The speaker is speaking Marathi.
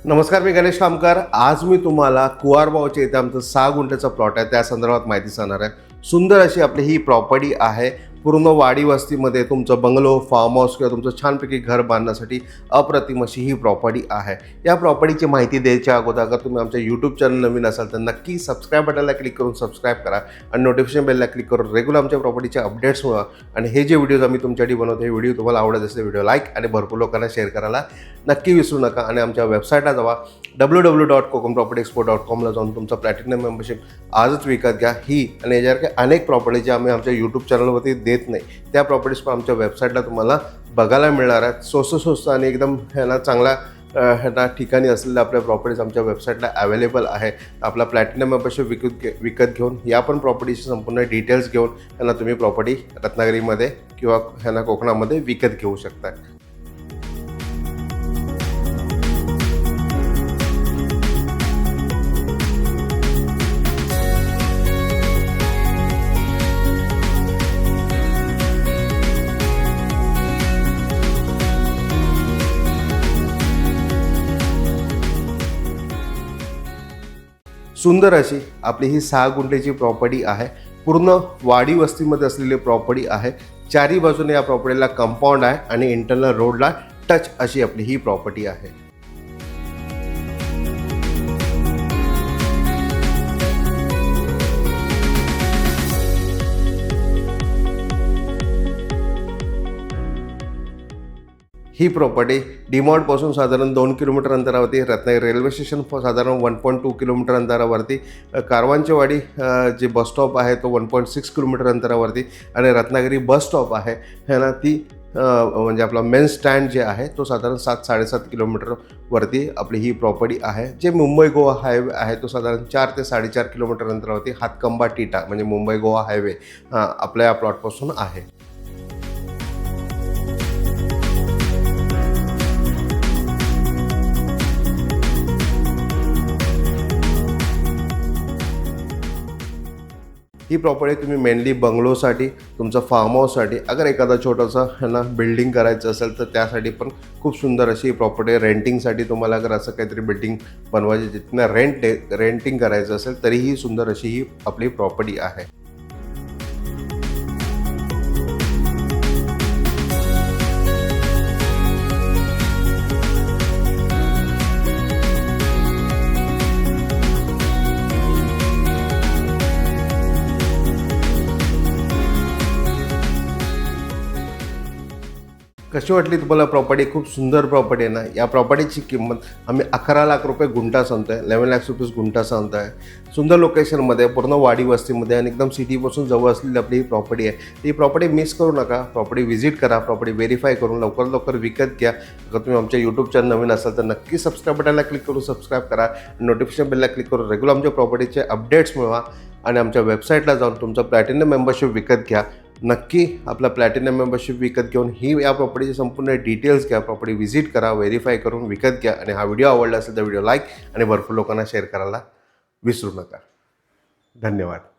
नमस्कार, मी गणेश कामकर। आज मी तुम्हाला कुवारबावच्या इथे आमचं 6 गुंठ्याचा प्लॉट आहे त्या संदर्भात माहिती सांगणार आहे। सुंदर अशी आपली ही प्रॉपर्टी आहे। पूर्ण वाडी वस्तीमध्ये तुमचं बंगलो, फार्म हाऊस किंवा तुमचं छानपैकी घर बांधण्यासाठी अप्रतिम अशी ही प्रॉपर्टी आहे। या प्रॉपर्टीची माहिती द्यायच्या अगोदर अगर तुम्ही आमच्या यूट्यूब चॅनल नवीन असाल तर नक्की सबस्क्राईब बटनला क्लिक करून सबस्क्राईब करा आणि नोटिफिकेशन बेलला क्लिक करून रेग्युलर आमच्या प्रॉपर्टीचे अपडेट्स मिळवा। आणि हे जे व्हिडिओज आम्ही तुमच्यासाठी बनवतो हे व्हिडिओ तुम्हाला आवडत असेल व्हिडिओ लाईक आणि भरपूर लोकांना शेअर करायला नक्की विसरू नका। आणि आमच्या वेबसाईटला जावा www.kokumpropertyexpo.com ला जाऊन तुमचा प्लॅटिनम मेंबरशिप आजच विकत घ्या। ही आणि यासारख्या अनेक प्रॉपर्टी ज्या आम्ही आमच्या यूट्यूब चॅनलवरती देत नाही त्या प्रॉपर्टीज पण आमच्या वेबसाईटला तुम्हाला बघायला मिळणार आहेत। स्वस्त आणि एकदम ह्याला चांगला ह्या ठिकाणी असलेल्या आपल्या प्रॉपर्टीज आमच्या वेबसाईटला अवेलेबल आहे। आपला प्लॅटिनम मेंबरशिप विकत घेऊन या पण प्रॉपर्टीचे संपूर्ण डिटेल्स घेऊन ह्यांना तुम्ही प्रॉपर्टी रत्नागिरीमध्ये किंवा ह्यांना कोकणामध्ये विकत घेऊ शकता। सुंदर अशी आपली ही 6 गुंठ्याची प्रॉपर्टी आहे। पूर्ण वाडी वस्तीमध्ये असलेली प्रॉपर्टी आहे। चारी बाजूने या प्रॉपर्टीला कंपाऊंड आहे आणि इंटरनल रोडला टच अशी आपली ही प्रॉपर्टी आहे। ही प्रॉपर्टी डीमॉल्टपासून साधारण 2 किलोमीटर अंतरावरती, रत्नागिरी रेल्वे स्टेशन साधारण 1.2 किलोमीटर अंतरावरती, कारवांचेवाडी जे बस स्टॉप आहे तो 1.6 किलोमीटर अंतरावरती आणि रत्नागिरी बस स्टॉप आहे ह्याला ती म्हणजे आपला मेन स्टँड जे आहे तो साधारण 7-7.5 किलोमीटरवरती आपली ही प्रॉपर्टी आहे। जे मुंबई गोवा हायवे आहे तो साधारण 4 ते 4.5 किलोमीटर अंतरावरती हातकंबा टिटा म्हणजे मुंबई गोवा हायवे आपल्या या प्लॉटपासून आहे। ही प्रॉपर्टी तुम्ही मेनली बंगलोसाठी, तुमचं फार्म हाऊससाठी, अगर एखादा छोटासा ह्यांना बिल्डिंग करायचं असेल तर त्यासाठी पण खूप सुंदर अशी ही प्रॉपर्टी। रेंटिंगसाठी तुम्हाला अगर असं काहीतरी बिल्डिंग बनवायची जिथनं रेंटिंग करायचं असेल तरीही सुंदर अशी ही आपली प्रॉपर्टी आहे। कशी वाटली तुम्हाला प्रॉपर्टी? खूप सुंदर प्रॉपर्टी आहे ना। या प्रॉपर्टीची किंमत आम्ही 11 लाख रुपये गुंठा सांगतो आहे, 11 लाख रुपीज गुंठा सांगतो आहे। सुंदर लोकेशनमध्ये, पूर्ण वाडी वस्तीमध्ये आणि एकदम सिटीपासून जवळ असलेली आपली ही प्रॉपर्टी आहे। ही प्रॉपर्टी मिस करू नका, प्रॉपर्टी व्हिजिट करा, प्रॉपर्टी व्हेरीफाय करून लवकर विकत घ्या। अगर तुम्ही आमच्या यूट्यूब चॅनल नवीन असाल तर नक्की सबस्क्राईब बटनला क्लिक करून सबस्क्राईब करा, नोटिफिकेशन बेलला क्लिक करून रेग्युलर आमच्या प्रॉपर्टीचे अपडेट्स मिळवा आणि आमच्या वेबसाईटला जाऊन तुमचं प्लॅटिनम मेंबरशिप विकत घ्या। नक्की आपला प्लॅटिनम मेंबरशिप विकत घेऊन ही या प्रॉपर्टीचे संपूर्ण डिटेल्स घ्या, प्रॉपर्टी व्हिजिट करा, व्हेरीफाय करून विकत घ्या। आणि हा व्हिडिओ आवडला असेल तर व्हिडिओ लाईक आणि भरपूर लोकांना शेअर करायला विसरू नका। धन्यवाद।